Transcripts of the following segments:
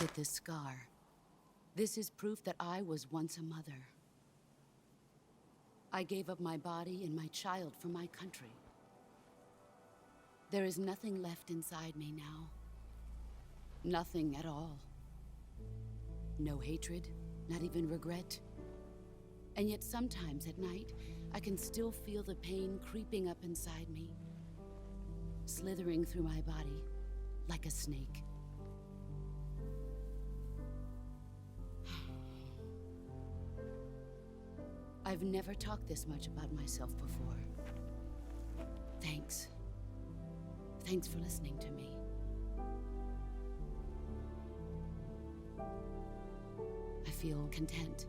Look at this scar. This is proof that I was once a mother. I gave up my body and my child for my country. There is nothing left inside me now. Nothing at all. No hatred, not even regret. And yet sometimes at night, I can still feel the pain creeping up inside me, slithering through my body like a snake. I've never talked this much about myself before. Thanks. Thanks for listening to me. I feel content.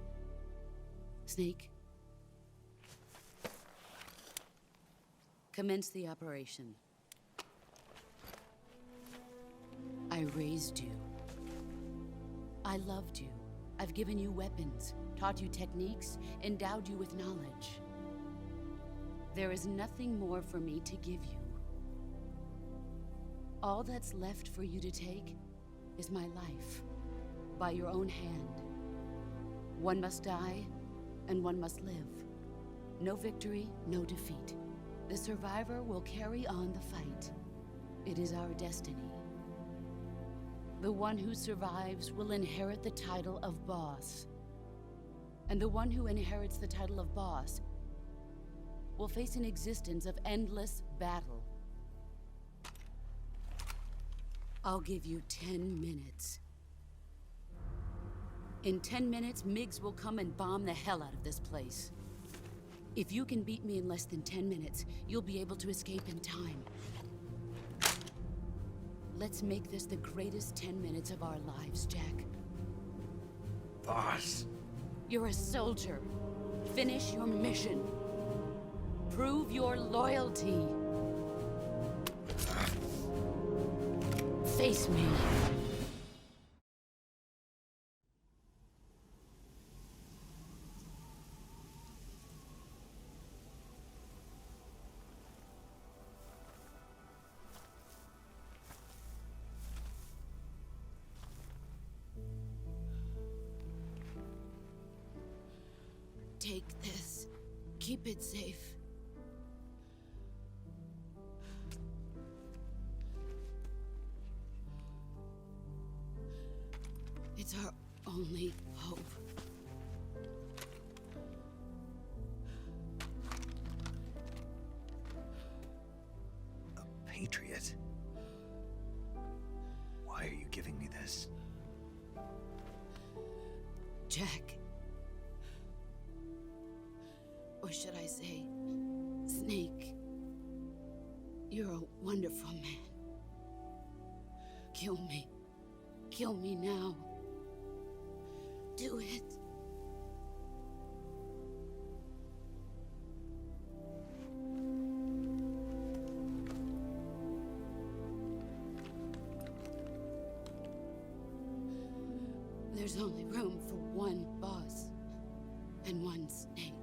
Snake, commence the operation. I raised you. I loved you. I've given you weapons, taught you techniques, endowed you with knowledge. There is nothing more for me to give you. All that's left for you to take is my life, by your own hand. One must die, and one must live. No victory, no defeat. The survivor will carry on the fight. It is our destiny. The one who survives will inherit the title of boss. And the one who inherits the title of boss will face an existence of endless battle. I'll give you 10 minutes. In 10 minutes, MiGs will come and bomb the hell out of this place. If you can beat me in less than 10 minutes, you'll be able to escape in time. Let's make this the greatest 10 minutes of our lives, Jack. Boss. You're a soldier. Finish your mission. Prove your loyalty. Face me. Take this. Keep it safe. It's our only hope. A patriot? Why are you giving me this? Jack. Or should I say, Snake? You're a wonderful man. Kill me. Kill me now. Do it. There's only room for one boss and one Snake.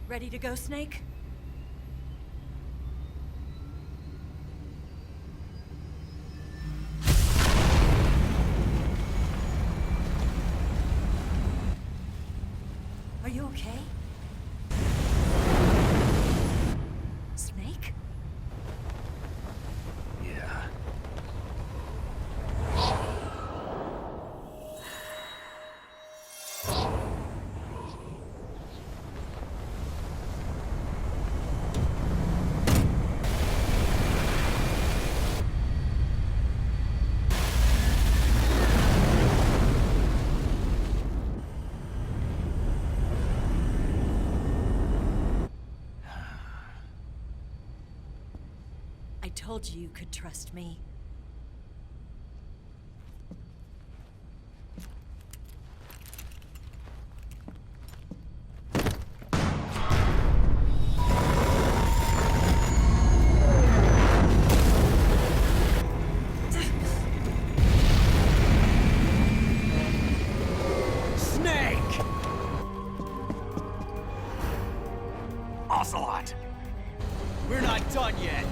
Ready to go, Snake? Are you okay? Snake? Yeah. I told you you could trust me. Snake! Ocelot! We're not done yet.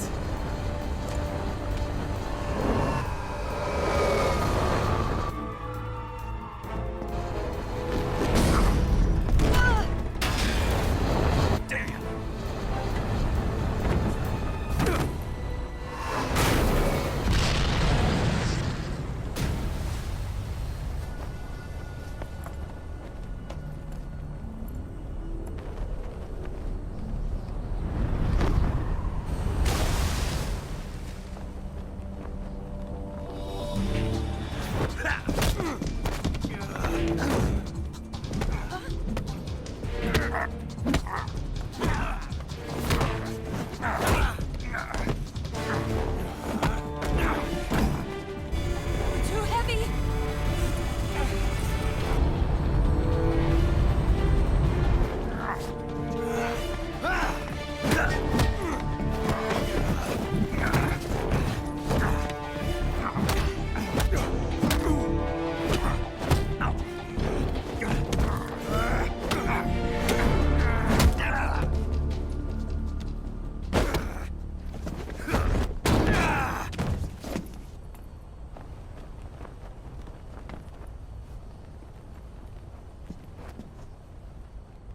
Damn! Too heavy!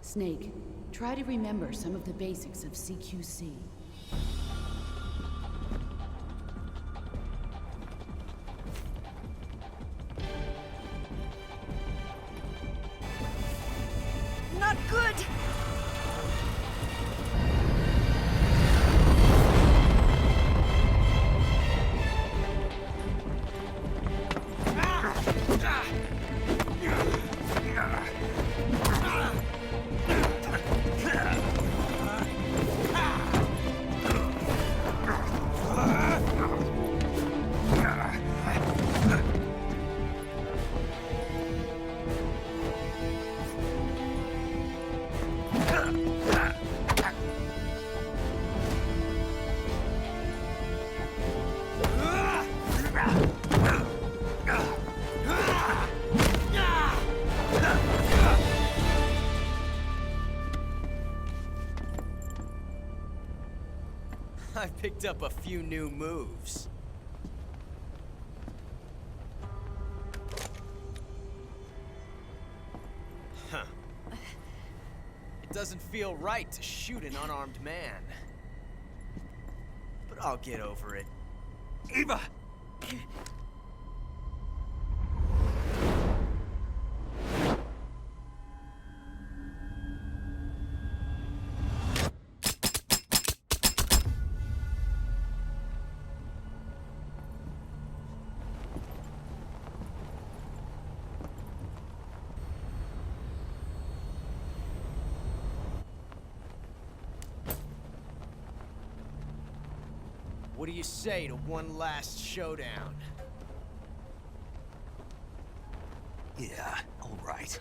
Snake, try to remember some of the basics of CQC. Not good! I picked up a few new moves. Huh. It doesn't feel right to shoot an unarmed man. But I'll get over it. Eva! What do you say to one last showdown? Yeah, all right.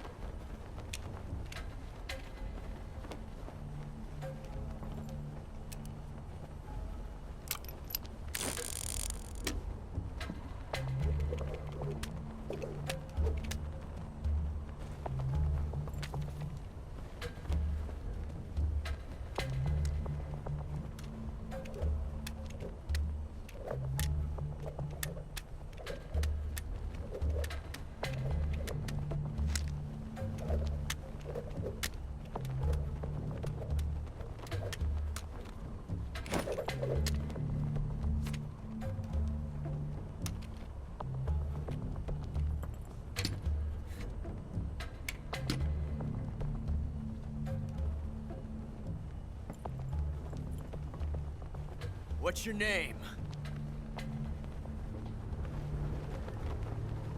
What's your name?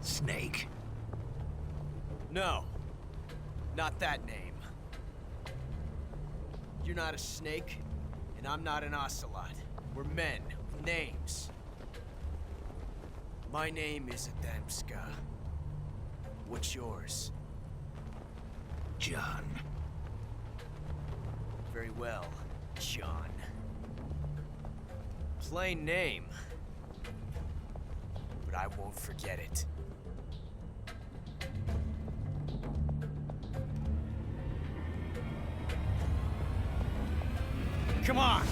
Snake. No. Not that name. You're not a snake, and I'm not an ocelot. We're men with names. My name is Adamska. What's yours? John. Very well, John. Plain name. But I won't forget it. Come on!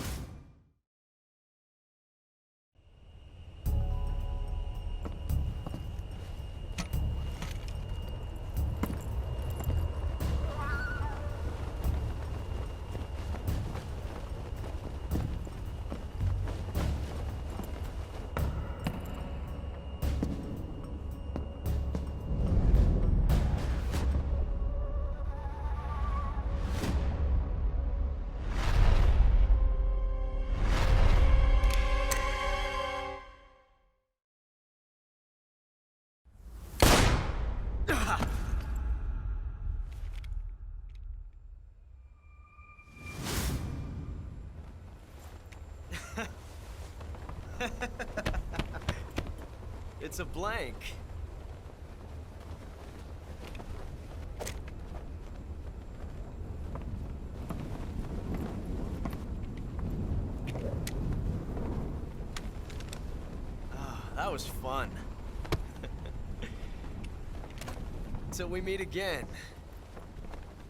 It's a blank. Ah, that was fun. Till we meet again,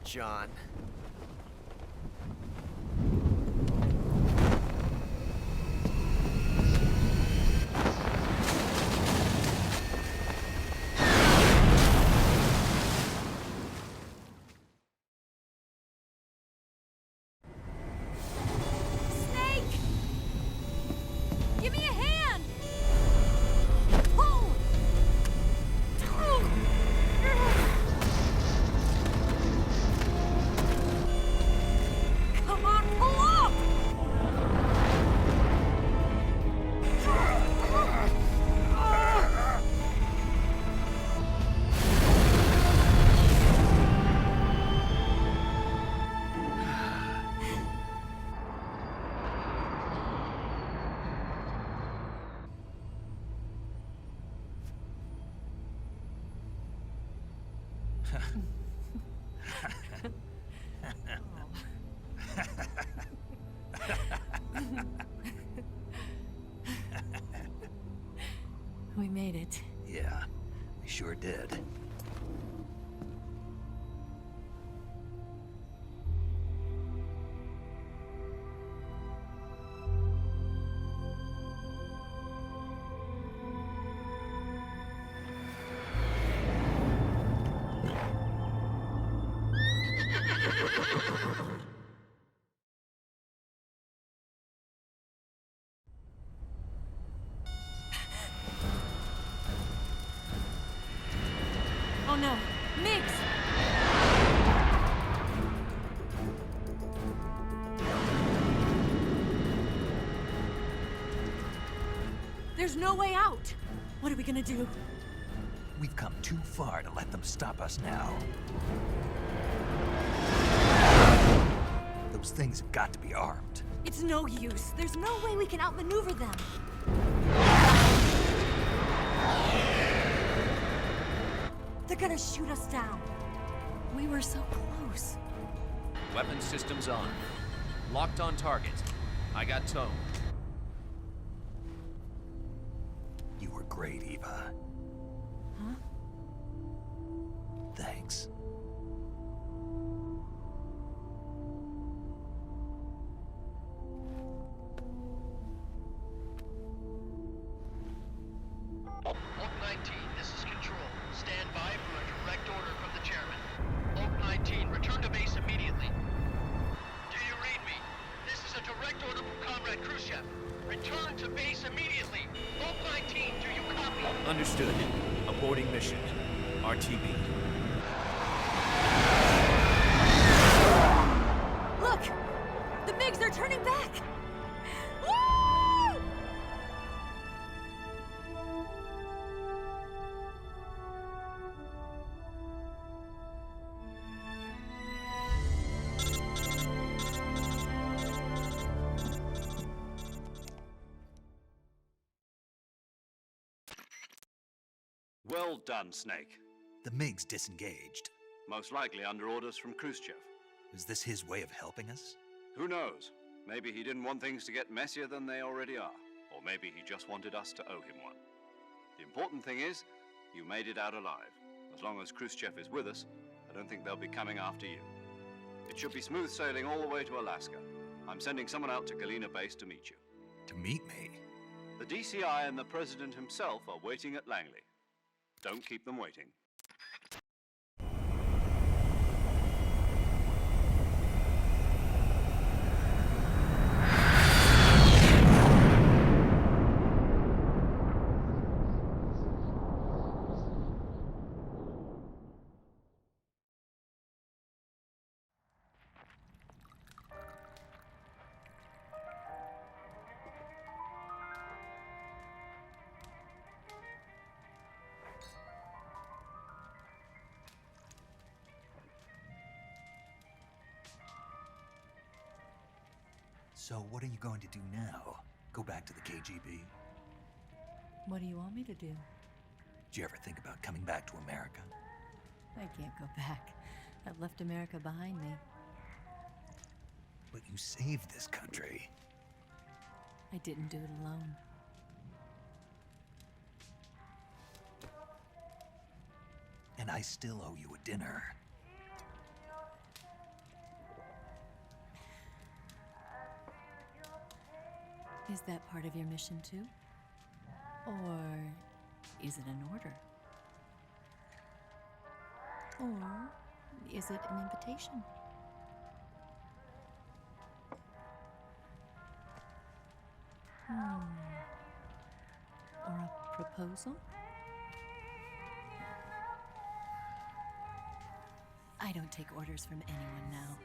John. Give me a hand! Pull! Come on, pull up! We made it. Yeah, we sure did. Oh no, Migs! There's no way out! What are we gonna do? We've come too far to let them stop us now. Those things have got to be armed. It's no use. There's no way we can outmaneuver them. They're gonna shoot us down. We were so close. Weapon systems on. Locked on target. I got tone. You were great, Eva. Huh? Thanks. Oak 19, this is Control. Stand by for a direct order from the chairman. Oak 19, return to base immediately. Do you read me? This is a direct order from Comrade Khrushchev. Return to base immediately. Oak 19, do you copy? Understood. Aborting mission. RTB. Look! The MiGs are turning back! Woo! Well done, Snake. The MiG's disengaged. Most likely under orders from Khrushchev. Is this his way of helping us? Who knows? Maybe he didn't want things to get messier than they already are. Or maybe he just wanted us to owe him one. The important thing is, you made it out alive. As long as Khrushchev is with us, I don't think they'll be coming after you. It should be smooth sailing all the way to Alaska. I'm sending someone out to Galena Base to meet you. To meet me? The DCI and the President himself are waiting at Langley. Don't keep them waiting. So what are you going to do now? Go back to the KGB? What do you want me to do? Did you ever think about coming back to America? I can't go back. I've left America behind me. But you saved this country. I didn't do it alone. And I still owe you a dinner. Is that part of your mission too? Or is it an order? Or is it an invitation? Or a proposal? I don't take orders from anyone now.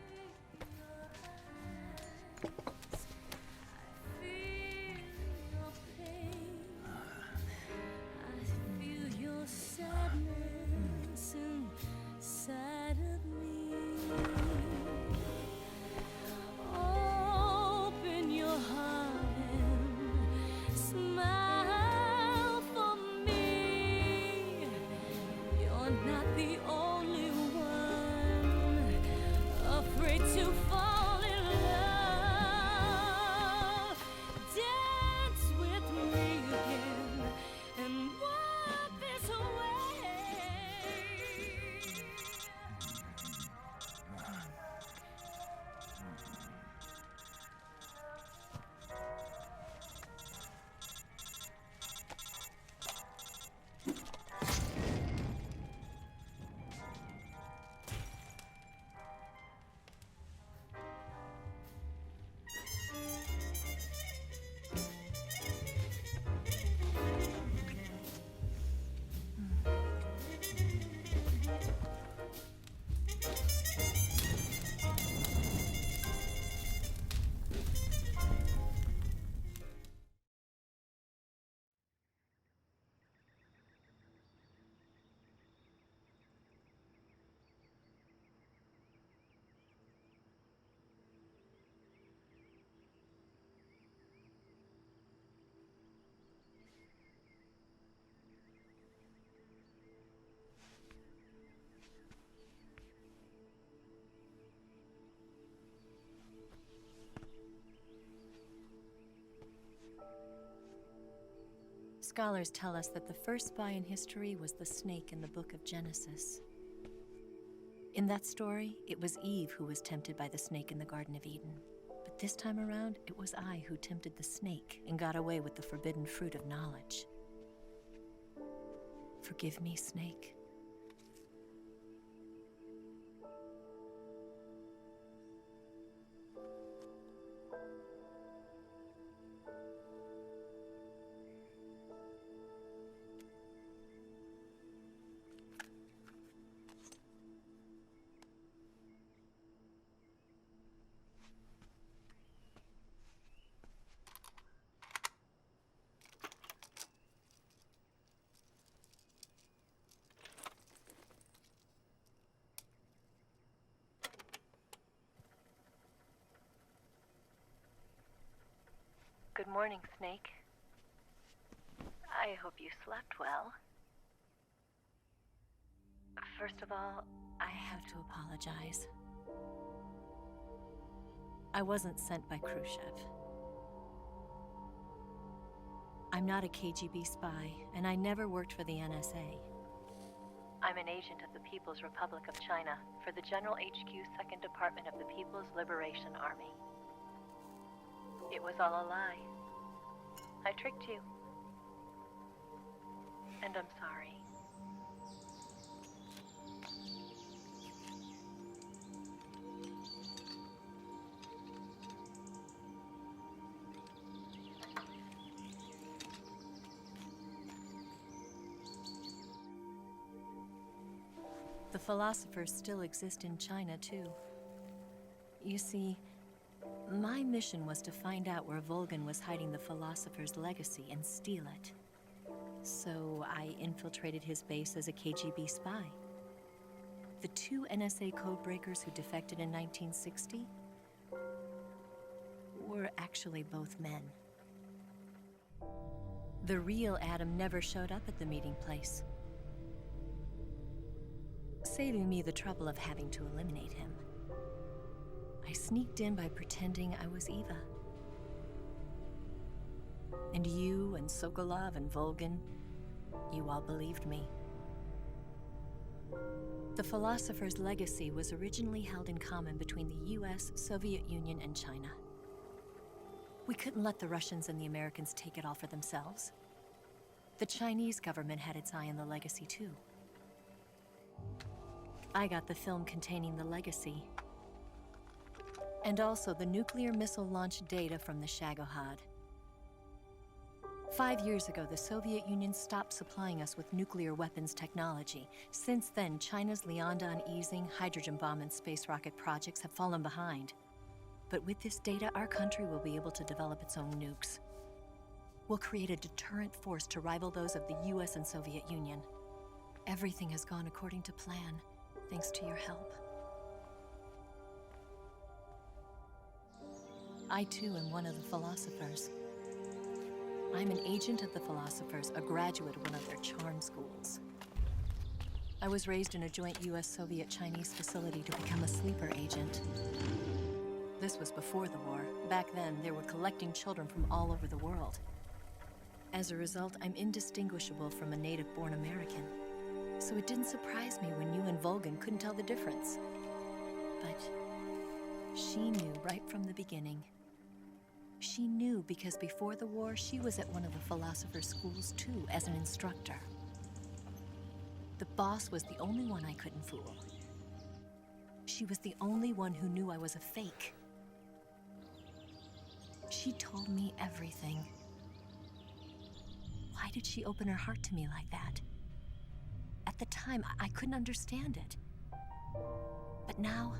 Scholars tell us that the first spy in history was the snake in the book of Genesis. In that story, it was Eve who was tempted by the snake in the Garden of Eden. But this time around, it was I who tempted the snake and got away with the forbidden fruit of knowledge. Forgive me, Snake. Good morning, Snake. I hope you slept well. First of all, I have to apologize. I wasn't sent by Khrushchev. I'm not a KGB spy, and I never worked for the NSA. I'm an agent of the People's Republic of China for the General HQ 2nd Department of the People's Liberation Army. It was all a lie. I tricked you. And I'm sorry. The philosophers still exist in China, too. You see, my mission was to find out where Volgin was hiding the philosopher's legacy and steal it. So I infiltrated his base as a KGB spy. The 2 NSA codebreakers who defected in 1960 were actually both men. The real Adam never showed up at the meeting place, saving me the trouble of having to eliminate him. I sneaked in by pretending I was Eva. And you and Sokolov and Volgin, you all believed me. The philosopher's legacy was originally held in common between the US, Soviet Union, and China. We couldn't let the Russians and the Americans take it all for themselves. The Chinese government had its eye on the legacy, too. I got the film containing the legacy, and also the nuclear missile launch data from the Shagohod. 5 years ago, the Soviet Union stopped supplying us with nuclear weapons technology. Since then, China's Liaodong easing, hydrogen bomb, and space rocket projects have fallen behind. But with this data, our country will be able to develop its own nukes. We'll create a deterrent force to rival those of the US and Soviet Union. Everything has gone according to plan, thanks to your help. I too am one of the philosophers. I'm an agent of the philosophers, a graduate of one of their charm schools. I was raised in a joint US-Soviet-Chinese facility to become a sleeper agent. This was before the war. Back then, they were collecting children from all over the world. As a result, I'm indistinguishable from a native-born American. So it didn't surprise me when you and Volgin couldn't tell the difference. But she knew right from the beginning. She knew because before the war, she was at one of the philosopher's schools too, as an instructor. The boss was the only one I couldn't fool. She was the only one who knew I was a fake. She told me everything. Why did she open her heart to me like that? At the time, I couldn't understand it. But now,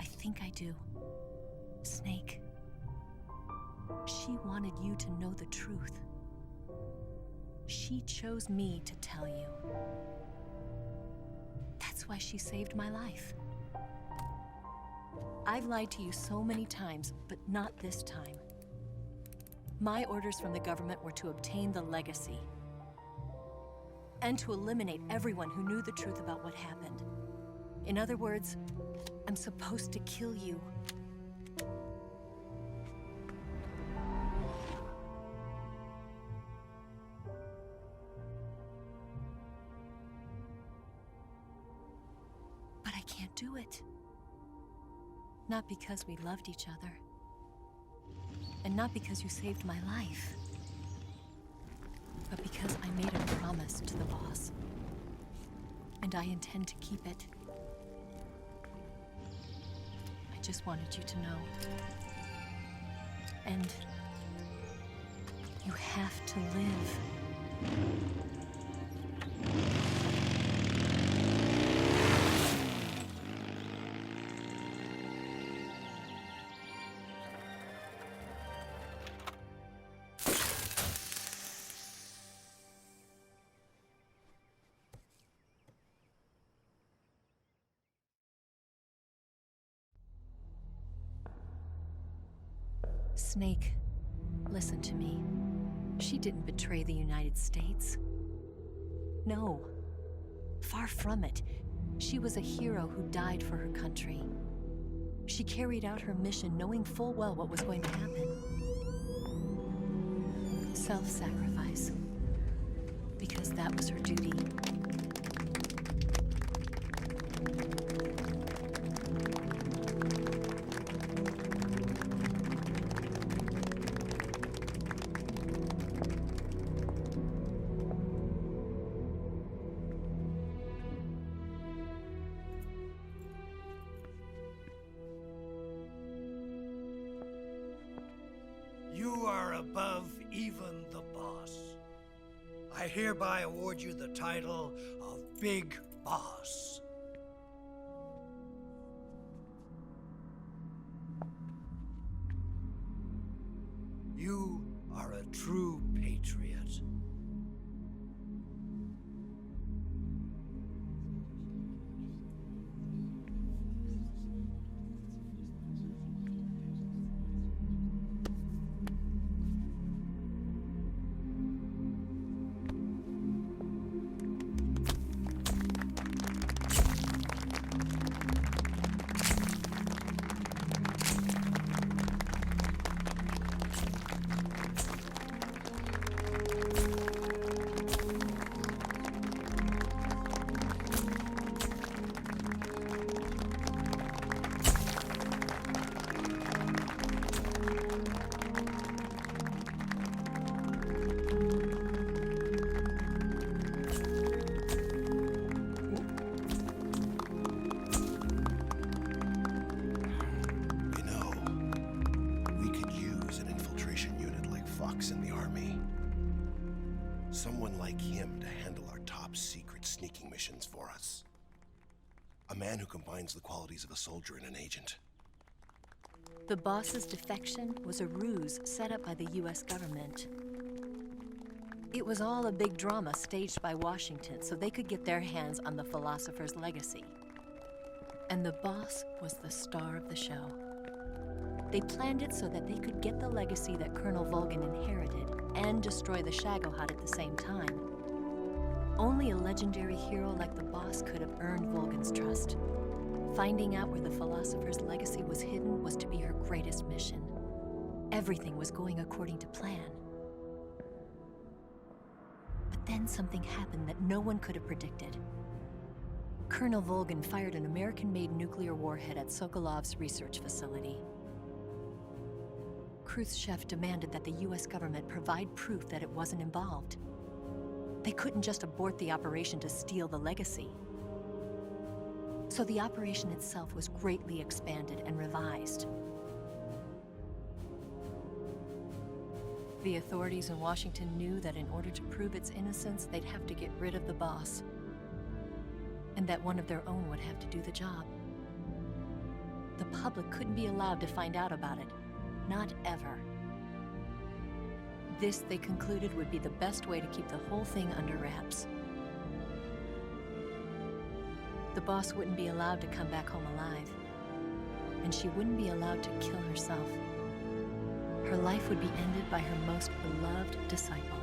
I think I do. Snake. She wanted you to know the truth. She chose me to tell you. That's why she saved my life. I've lied to you so many times, but not this time. My orders from the government were to obtain the legacy and to eliminate everyone who knew the truth about what happened. In other words, I'm supposed to kill you. But I can't do it. Not because we loved each other. And not because you saved my life. But because I made a promise to the boss. And I intend to keep it. I just wanted you to know. And you have to live. Snake, listen to me. She didn't betray the United States. No, far from it. She was a hero who died for her country. She carried out her mission knowing full well what was going to happen. Self-sacrifice. Because that was her duty. You are above even the boss. I hereby award you the title of Big Boss. You are a true patriot. In the Army. Someone like him to handle our top secret sneaking missions for us. A man who combines the qualities of a soldier and an agent. The boss's defection was a ruse set up by the US government. It was all a big drama staged by Washington so they could get their hands on the philosopher's legacy. And the boss was the star of the show. They planned it so that they could get the legacy that Colonel Volgin inherited and destroy the Shagohod at the same time. Only a legendary hero like the boss could have earned Volgin's trust. Finding out where the philosopher's legacy was hidden was to be her greatest mission. Everything was going according to plan. But then something happened that no one could have predicted. Colonel Volgin fired an American-made nuclear warhead at Sokolov's research facility. Khrushchev demanded that the US government provide proof that it wasn't involved. They couldn't just abort the operation to steal the legacy. So the operation itself was greatly expanded and revised. The authorities in Washington knew that in order to prove its innocence, they'd have to get rid of the boss, and that one of their own would have to do the job. The public couldn't be allowed to find out about it. Not ever. This, they concluded, would be the best way to keep the whole thing under wraps. The boss wouldn't be allowed to come back home alive, and she wouldn't be allowed to kill herself. Her life would be ended by her most beloved disciple.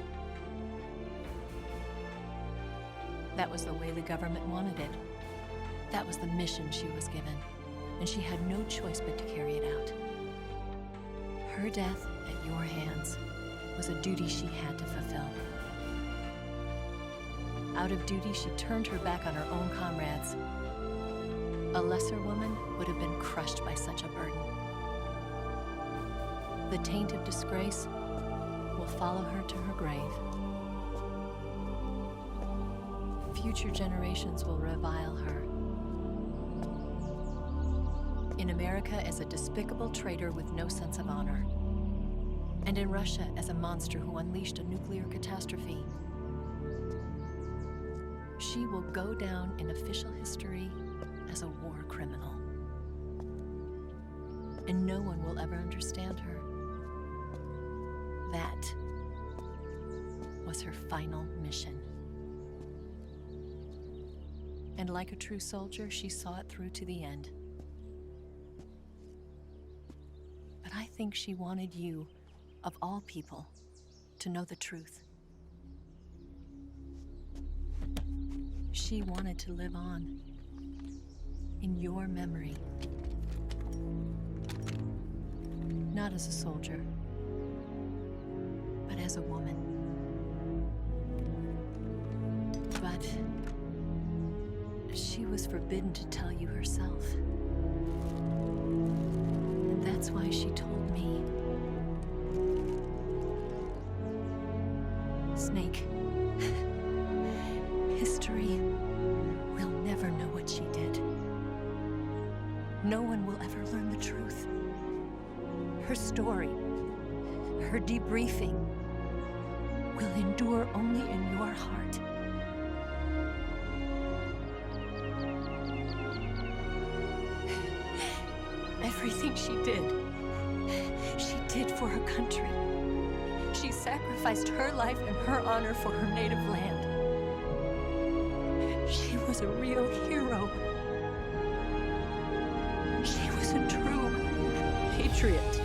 That was the way the government wanted it. That was the mission she was given, and she had no choice but to carry it out. Her death at your hands was a duty she had to fulfill. Out of duty, she turned her back on her own comrades. A lesser woman would have been crushed by such a burden. The taint of disgrace will follow her to her grave. Future generations will revile her. In America as a despicable traitor with no sense of honor. And in Russia as a monster who unleashed a nuclear catastrophe. She will go down in official history as a war criminal. And no one will ever understand her. That was her final mission. And like a true soldier, she saw it through to the end. But I think she wanted you, of all people, to know the truth. She wanted to live on in your memory. Not as a soldier, but as a woman. But she was forbidden to tell you herself. And that's why she told me. Snake, history will never know what she did. No one will ever learn the truth. Her story, her debriefing, will endure only in your heart. Everything she did for her country. She sacrificed her life and her honor for her native land. She was a real hero. She was a true patriot.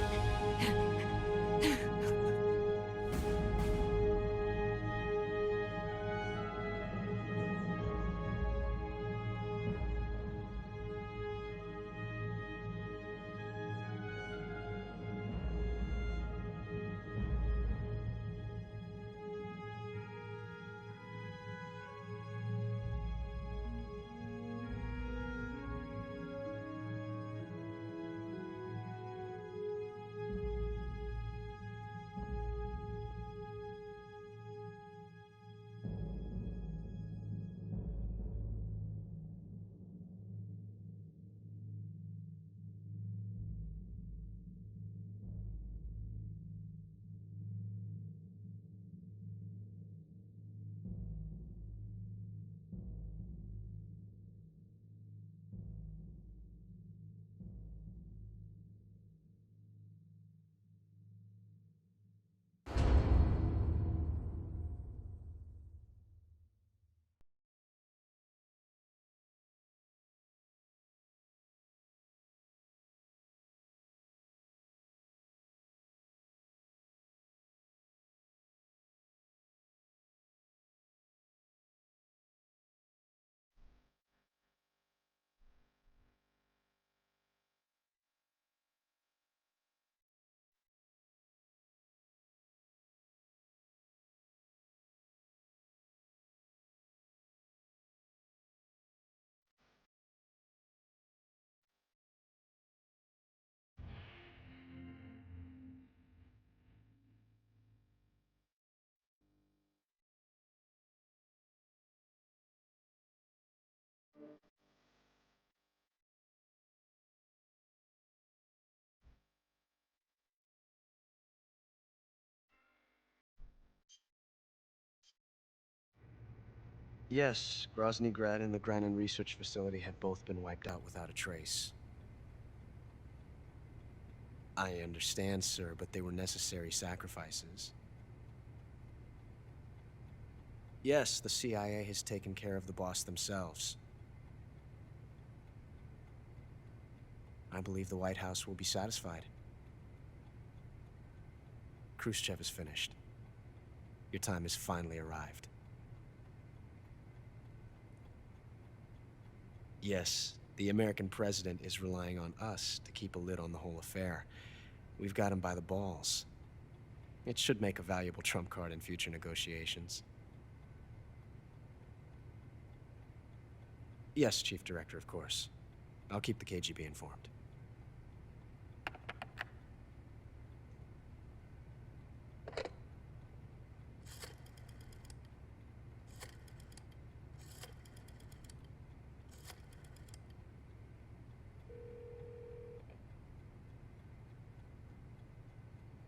Yes, Grozny Grad and the Granin Research Facility had both been wiped out without a trace. I understand, sir, but they were necessary sacrifices. Yes, the CIA has taken care of the boss themselves. I believe the White House will be satisfied. Khrushchev is finished. Your time has finally arrived. Yes, the American president is relying on us to keep a lid on the whole affair. We've got him by the balls. It should make a valuable trump card in future negotiations. Yes, Chief Director, of course. I'll keep the KGB informed.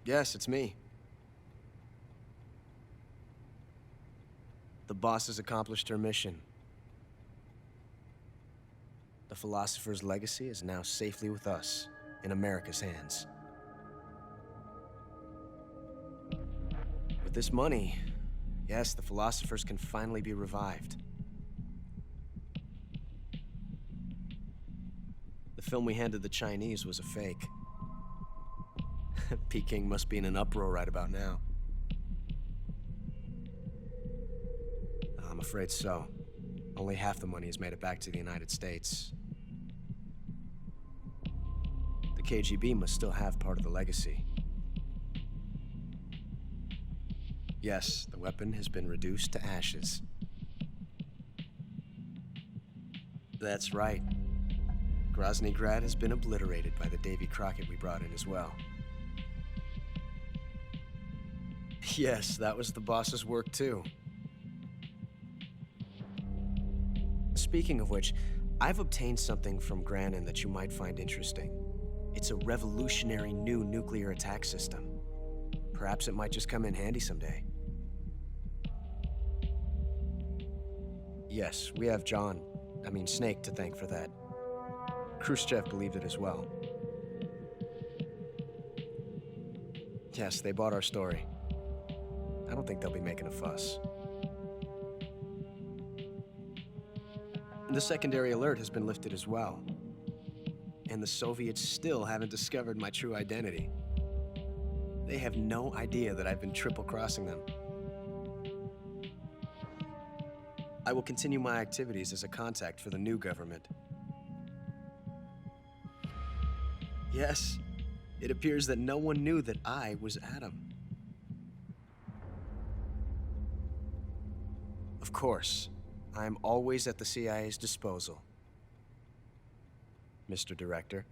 Yes, it's me. The boss has accomplished her mission. The philosopher's legacy is now safely with us, in America's hands. With this money, yes, the philosophers can finally be revived. The film we handed the Chinese was a fake. Peking must be in an uproar right about now. I'm afraid so. Only half the money has made it back to the United States. The KGB must still have part of the legacy. Yes, the weapon has been reduced to ashes. That's right. Grozny Grad has been obliterated by the Davy Crockett we brought in as well. Yes, that was the boss's work too. Speaking of which, I've obtained something from Granin that you might find interesting. It's a revolutionary new nuclear attack system. Perhaps it might just come in handy someday. Yes, we have Snake to thank for that. Khrushchev believed it as well. Yes, they bought our story. I don't think they'll be making a fuss. The secondary alert has been lifted as well. And the Soviets still haven't discovered my true identity. They have no idea that I've been triple-crossing them. I will continue my activities as a contact for the new government. Yes, it appears that no one knew that I was Adam. Of course, I am always at the CIA's disposal, Mr. Director.